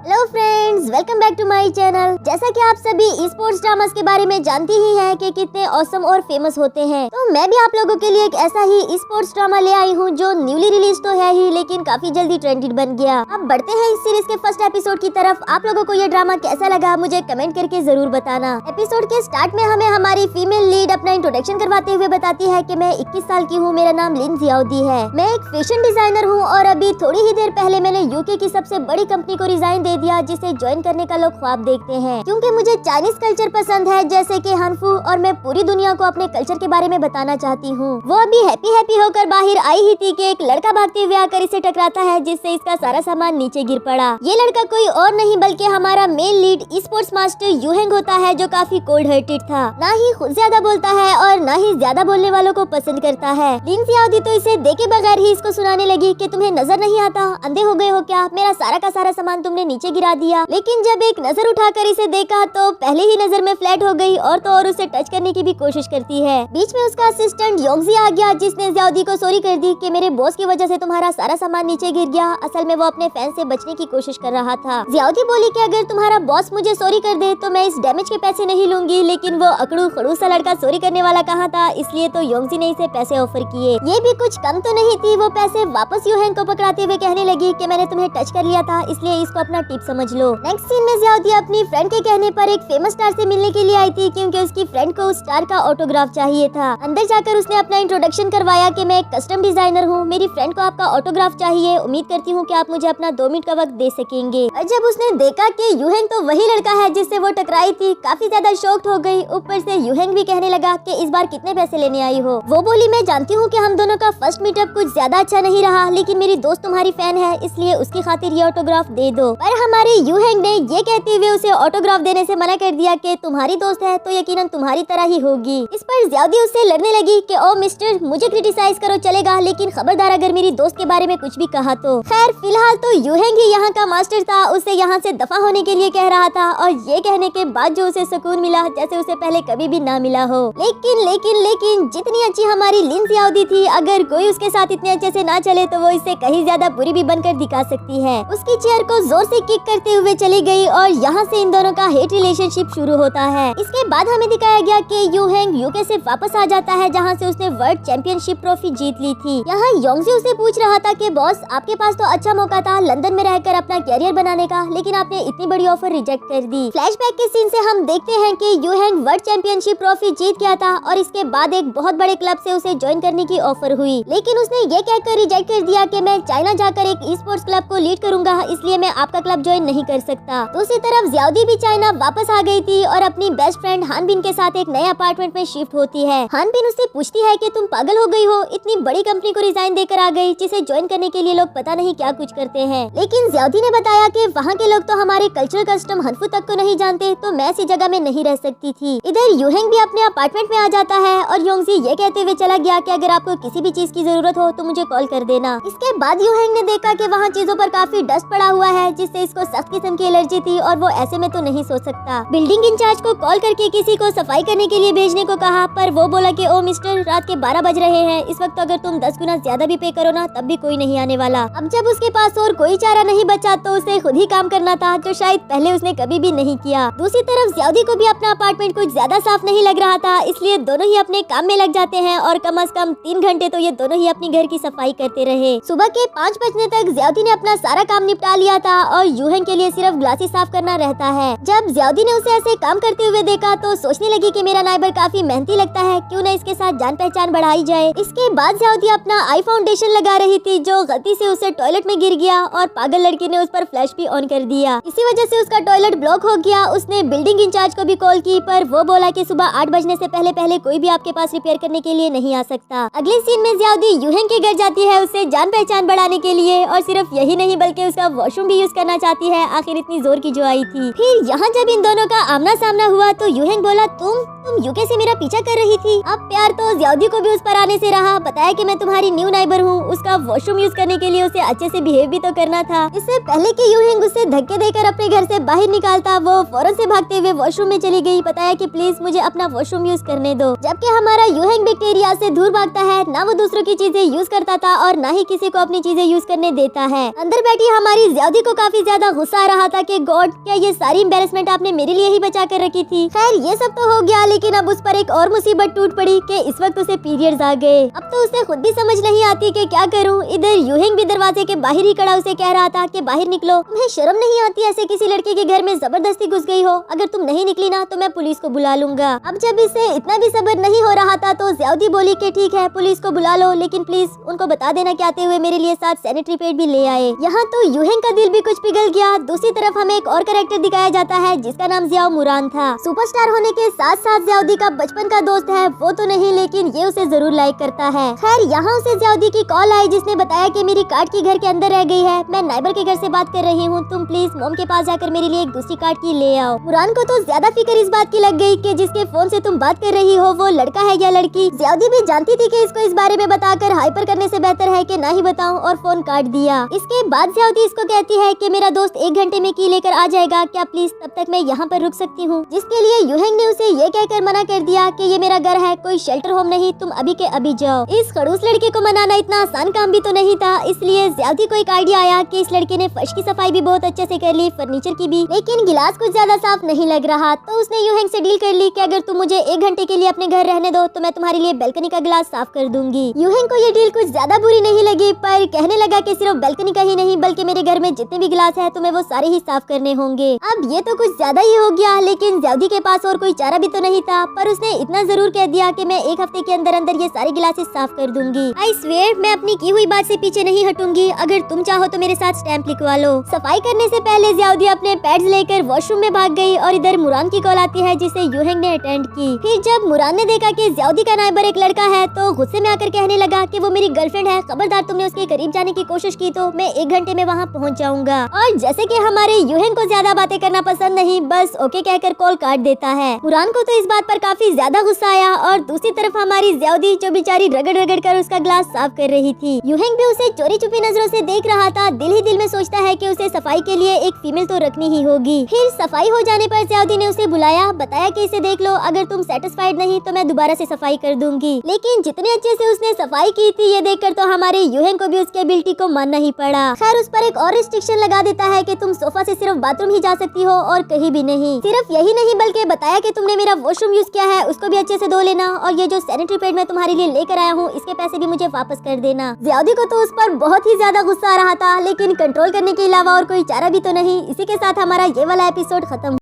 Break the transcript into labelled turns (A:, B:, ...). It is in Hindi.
A: Hello friends, welcome back to my channel. जैसा कि आप सभी स्पोर्ट्स ड्रामास के बारे में जानते ही हैं कि कितने ऑसम और फेमस होते हैं, तो मैं भी आप लोगों के लिए एक ऐसा ही स्पोर्ट्स ड्रामा ले आई हूँ जो न्यूली रिलीज तो है ही, लेकिन काफी जल्दी ट्रेंडेड बन गया। अब बढ़ते हैं इस सीरीज के फर्स्ट एपिसोड की तरफ। आप लोगों को ये ड्रामा कैसा लगा मुझे कमेंट करके जरूर बताना। एपिसोड के स्टार्ट में हमें हमारी फीमेल लीड अपना इंट्रोडक्शन करवाते हुए बताती है कि मैं 21 साल की हूँ, मेरा नाम लिन जियाउदी है, मैं एक फैशन डिजाइनर हूँ और अभी थोड़ी ही देर पहले मैंने यूके की सबसे बड़ी कंपनी को रिजाइन दे दिया जिसे ज्वाइन करने का लोग ख्वाब देखते हैं, क्योंकि मुझे चाइनीज कल्चर पसंद है जैसे कि हनफू, और मैं पूरी दुनिया को अपने कल्चर के बारे में बताना चाहती हूँ। वो अभी हैप्पी होकर बाहर आई ही थी कि एक लड़का भागते हुए आकर इसे टकराता है, जिससे इसका सारा सामान नीचे गिर पड़ा। ये लड़का कोई और नहीं बल्कि हमारा मेन लीड स्पोर्ट्स मास्टर यूहेंग होता है, जो काफी कोल्ड हार्टेड था, ना ही खुद ज्यादा बोलता है और ना ही ज्यादा बोलने वालों को पसंद करता है। लिन जियाउदी तो इसे देखे बगैर ही इसको सुनाने लगी कि तुम्हें नजर नहीं आता, अंधे हो गए हो क्या, मेरा सारा का सारा सामान तुमने नीचे गिरा दिया। लेकिन जब एक नजर उठाकर इसे देखा तो पहले ही नजर में फ्लैट हो गई और तो और उसे टच करने की भी कोशिश करती है। बीच में उसका असिस्टेंट योंगजी आ गया, जिसने जियाउदी को सॉरी कर दी कि मेरे बॉस की वजह से तुम्हारा सारा सामान नीचे गिर गया। असल में वो अपने फैन से बचने की कोशिश कर रहा था। जियाउदी बोली कि अगर तुम्हारा बॉस मुझे सॉरी कर दे तो मैं इस डैमेज के पैसे नहीं लूंगी, लेकिन वो अकड़ू खड़ू सा लड़का सॉरी करने वाला कहाँ था, इसलिए तो योंगजी ने इसे पैसे ऑफर किए। ये भी कुछ कम तो नहीं थी, वो पैसे वापस यूहेंग को पकड़ाते हुए कहने लगी कि मैंने तुम्हें टच कर लिया था, इसलिए इसको अपना टिप समझ लो। नेक्स्ट सीन में जियाउदी अपनी फ्रेंड के कहने पर एक फेमस स्टार से मिलने के लिए आई थी, क्योंकि उसकी फ्रेंड को उस स्टार का ऑटोग्राफ चाहिए था। अंदर जाकर उसने अपना इंट्रोडक्शन करवाया कि मैं एक कस्टम डिजाइनर हूँ, मेरी फ्रेंड को आपका ऑटोग्राफ चाहिए, उम्मीद करती हूँ कि आप मुझे अपना 2 मिनट का वक्त दे सकेंगे। और जब उसने देखा कि यूहेंग तो वही लड़का है जिससे वो टकराई थी, काफी ज्यादा शॉक्ड हो गई। ऊपर से यूहेंग भी कहने लगा कि इस बार कितने पैसे लेने आई हो। वो बोली मैं जानती हूँ कि हम दोनों का फर्स्ट मीटअप कुछ ज्यादा अच्छा नहीं रहा, लेकिन मेरी दोस्त तुम्हारी फैन है, इसलिए उसकी खातिर ये ऑटोग्राफ दे दो। पर हमारे यूहेंग ने ये कहते हुए उसे ऑटोग्राफ देने से मना कर दिया कि तुम्हारी दोस्त है तो यकीनन तुम्हारी तरह ही होगी। इस पर जियाउदी उससे लड़ने लगी कि ओ मिस्टर, मुझे क्रिटिसाइज करो चलेगा, लेकिन खबरदार अगर मेरी दोस्त के बारे में कुछ भी कहा तो। खैर फिलहाल तो यूहेंग ही यहाँ का मास्टर था, उसे यहाँ से दफा होने के लिए कह रहा था, और ये कहने के बाद जो उसे सुकून मिला जैसे उसे पहले कभी भी ना मिला हो। लेकिन जितनी अच्छी हमारी लिन जियाउदी थी, अगर कोई उसके साथ इतने अच्छे से ना चले तो वो इससे कहीं ज्यादा बुरी भी बनकर दिखा सकती है। उसकी चेयर को जोर से किक करते हुए चली गई और यहाँ से इन दोनों का हेट रिलेशनशिप शुरू होता है। इसके बाद हमें दिखाया गया कि यूहेंग यूके से वापस आ जाता है, जहाँ से उसने वर्ल्ड चैंपियनशिप ट्रॉफी जीत ली थी। यहाँ योंगजी उसे पूछ रहा था कि बॉस, आपके पास तो अच्छा मौका था लंदन में रहकर अपना कैरियर बनाने का, लेकिन आपने इतनी बड़ी ऑफर रिजेक्ट कर दी। फ्लैशबैक के सीन से हम देखते हैं कि यूहेंग वर्ल्ड चैंपियनशिप ट्रॉफी जीत गया था और इसके बाद एक बहुत बड़े क्लब से उसे ज्वाइन करने की ऑफर हुई, लेकिन उसने ये कहकर रिजेक्ट कर दिया कि मैं चाइना जाकर एक स्पोर्ट्स क्लब को लीड करूंगा, इसलिए मैं आपका क्लब ज्वाइन नहीं कर सकता। दूसरी तरफ जियाउदी भी चाइना वापस आ गई थी और अपनी बेस्ट फ्रेंड हानबिन के साथ एक नए अपार्टमेंट में शिफ्ट होती है। हानबिन उससे पूछती है कि तुम पागल हो गई हो, इतनी बड़ी कंपनी को रिजाइन देकर आ गई, जिसे ज्वाइन करने के लिए लोग पता नहीं क्या कुछ करते हैं। लेकिन जियाउदी ने बताया कि वहाँ के लोग तो हमारे कल्चरल कस्टम हनफू तक को नहीं जानते, तो मैं ऐसी जगह में नहीं रह सकती थी। इधर यूहेंग भी अपने अपार्टमेंट में आ जाता है और योंगजी ये कहते हुए चला गया कि अगर आपको किसी भी चीज की जरूरत हो तो मुझे कॉल कर देना। इसके बाद यूहेंग ने देखा कि वहाँ चीजों पर काफी डस्ट पड़ा हुआ है, जिससे इसको सख्त किस्म की एलर्जी थी और वो ऐसे में तो नहीं सो सकता। बिल्डिंग इंचार्ज को कॉल करके किसी को सफाई करने के लिए भेजने को कहा, पर वो बोला कि ओ मिस्टर, रात के 12 बज रहे हैं, इस वक्त अगर तुम 10 गुना ज्यादा भी पे करो ना तब भी कोई नहीं आने वाला। अब जब उसके पास और कोई चारा नहीं बचा तो उसे खुद ही काम करना था, जो शायद पहले उसने कभी भी नहीं किया। दूसरी तरफ जियाउदी को भी अपना अपार्टमेंट कुछ ज्यादा साफ नहीं लग रहा था, इसलिए दोनों ही अपने काम में लग जाते हैं और कम से कम 3 घंटे तो ये दोनों ही अपनी घर की सफाई करते रहे। सुबह के 5 बजने तक जियाउदी ने अपना सारा काम निपटा लिया था और यूहेंग के लिए सिर्फ ग्लासेस साफ करना रहता है। जब जियाउदी ने उसे ऐसे काम करते हुए देखा तो सोचने लगी कि मेरा नाइबर काफी मेहनती लगता है, क्यों न इसके साथ जान पहचान बढ़ाई जाए। इसके बाद जियाउदी अपना आई फाउंडेशन लगा रही थी, जो गलती से उसे टॉयलेट में गिर गया और पागल लड़की ने उस पर फ्लैश भी ऑन कर दिया। इसी वजह से उसका टॉयलेट ब्लॉक हो गया। उसने बिल्डिंग इंचार्ज को भी कॉल की, पर वो बोला कि सुबह 8 बजने से पहले कोई भी आपके पास रिपेयर करने के लिए नहीं आ सकता। अगले सीन में जियाउदी यूहेंग के घर जाती है उससे जान पहचान बढ़ाने के लिए, और सिर्फ यही नहीं बल्कि उसका वॉशरूम भी यूज करना चाहती है। आखिर इतनी जोर की जो आई थी। फिर यहाँ जब इन दोनों का आमना सामना हुआ तो यूहेंग बोला, तुम यूके से मेरा पीछा कर रही थी। अब प्यार तो जियाउदी को भी उस पर आने से रहा। बताया कि मैं तुम्हारी न्यू नाइबर हूँ। उसका वॉशरूम यूज करने के लिए उसे अच्छे से बिहेव भी तो करना था। इससे पहले कि यूहेंग उसे धक्के देकर अपने घर से बाहर निकालता, वो फौरन से भागते हुए वॉशरूम में चली गई। बताया कि प्लीज मुझे अपना वॉशरूम यूज करने दो। जबकि हमारा यूहेंग बैक्टीरिया से दूर भागता है, ना वो दूसरों की चीजें यूज करता था और ना ही किसी को अपनी चीजें यूज करने देता है। अंदर बैठी हमारी जियाउदी को काफी ज्यादा गुस्सा आ रहा था कि गॉड, क्या ये सारी एम्बेरसमेंट आपने मेरे लिए ही बचा कर रखी थी। खैर ये सब तो हो गया, लेकिन अब उस पर एक और मुसीबत टूट पड़ी कि इस वक्त उसे पीरियड्स आ गए। अब तो उसे खुद भी समझ नहीं आती कि क्या करूं। इधर यूहिंग भी दरवाजे के बाहर ही खड़ा उसे कह रहा था कि बाहर निकलो, तुम्हें शर्म नहीं आती ऐसे किसी लड़के के घर में जबरदस्ती घुस गई हो? अगर तुम नहीं निकली ना तो मैं पुलिस को बुला लूंगा। अब जब इसे इतना भी सब्र नहीं हो रहा था तो ज़्यादी बोली कि ठीक है पुलिस को बुला लो, लेकिन प्लीज उनको बता देना कि आते हुए मेरे लिए साथ सैनिटरी पैड भी ले आए। यहाँ तो यूहिंग का दिल भी कुछ पिघल गया। दूसरी तरफ हमें एक और कैरेक्टर दिखाया जाता है जिसका नाम जियाओ मुरान था। सुपरस्टार होने के साथ साथ ज़्यादी का बचपन का दोस्त है वो तो नहीं, लेकिन ये उसे जरूर लाइक करता है। खैर यहाँ उसे ज़्यादी की कॉल आई जिसने बताया कि मेरी कार्ड की घर के अंदर रह गई है, मैं नाइबर के घर से बात कर रही हूँ, तुम प्लीज मॉम के पास जाकर मेरे लिए एक दूसरी कार्ड की ले आओ। मुरान को तो ज्यादा फिक्र इस बात की लग गई कि जिसके फोन से तुम बात कर रही हो वो लड़का है या लड़की। ज़्यादी भी जानती थी कि इसको इस बारे में बताकर हाइपर करने से बेहतर है कि ना ही बताऊं, और फोन काट दिया। इसके बाद ज़्यादी इसको कहती है कि मेरा दोस्त 1 घंटे में की लेकर आ जाएगा, क्या प्लीज तब तक मैं यहाँ पर रुक सकती हूँ? जिसके लिए यूहिंग ने उसे ये कहकर मना कर दिया कि ये मेरा घर है, कोई शेल्टर होम नहीं, तुम अभी के अभी जाओ। इस खड़ूस लड़के को मनाना इतना आसान काम भी तो नहीं था, इसलिए ज़्यादी को एक आइडिया आया कि इस लड़के ने फर्श की सफाई भी बहुत अच्छे से कर ली, फर्नीचर की भी, लेकिन गिलास कुछ ज्यादा साफ नहीं लग रहा। तो उसने यूहिंग से डील कर ली कि अगर तुम मुझे 1 घंटे के लिए अपने घर रहने दो तो मैं तुम्हारे लिए बैल्कनी का गिलास साफ कर दूंगी। यूहिंग को ये डील कुछ ज्यादा बुरी नहीं लगी, पर कहने लगा कि सिर्फ बैल्कनी का ही नहीं बल्कि मेरे घर में जितने भी गिलास है तुम्हें वो सारे ही साफ करने होंगे। अब ये तो कुछ ज्यादा ही हो गया, लेकिन ज़्यादी के पास और कोई चारा भी तो नहीं था, पर उसने इतना जरूर कह दिया कि मैं 1 हफ्ते के अंदर अंदर ये सारे गिलासेस साफ कर दूंगी। आई स्वेयर मैं अपनी की हुई बात से पीछे नहीं हटूंगी, अगर तुम चाहो तो मेरे साथ स्टैंप लिखवा लो। सफाई करने से पहले ज़्यादी अपने पैड्स लेकर वॉशरूम में भाग गई और इधर मुरान की कॉल आती है जिसे यूहिंग ने अटेंड की। फिर जब मुरान ने देखा कि ज़्यादी का नाइबर एक लड़का है तो गुस्से में आकर कहने लगा कि वो मेरी गर्लफ्रेंड है, खबरदार तुमने उसके करीब जाने की कोशिश की तो मैं 1 घंटे में वहाँ पहुँच जाऊंगा। और जैसे कि हमारे यूहिंग को ज्यादा बातें करना पसंद नहीं, बस ओके कहकर कॉल काट देता है। मुरान को तो इस बात पर काफी ज्यादा गुस्सा आया और दूसरी तरफ हमारी ज़्यादी जो बेचारी रगड़ रगड़ कर उसका ग्लास साफ कर रही थी। यूहिंग भी उसे चोरी छुपी नजरों से देख रहा था। दिल ही दिल में सोचता है कि उसे सफाई के लिए एक फीमेल तो रखनी ही होगी। फिर सफाई हो जाने पर ज़्यादी ने उसे बुलाया, बताया कि इसे देख लो, अगर तुम सेटिस्फाइड नहीं तो मैं दोबारा से सफाई कर दूंगी। लेकिन जितने अच्छे से उसने सफाई की थी ये देखकर तो हमारे यूहिंग को भी उसके एबिलिटी को मानना ही पड़ा। खैर उस पर एक और रिस्ट्रिक्शन लगा देता है कि तुम सोफा से सिर्फ बाथरूम ही जा सकती हो और कहीं भी नहीं। सिर्फ यही नहीं बल्कि बताया कि तुमने मेरा वॉशरूम यूज किया है उसको भी अच्छे से धो लेना, और ये जो सैनिटरी पैड मैं तुम्हारे लिए लेकर आया हूँ इसके पैसे भी मुझे वापस कर देना। ज़्यादी को तो उस पर बहुत ही ज्यादा गुस्सा आ रहा था, लेकिन कंट्रोल करने के अलावा और कोई चारा भी तो नहीं। इसी के साथ हमारा ये वाला एपिसोड खत्म।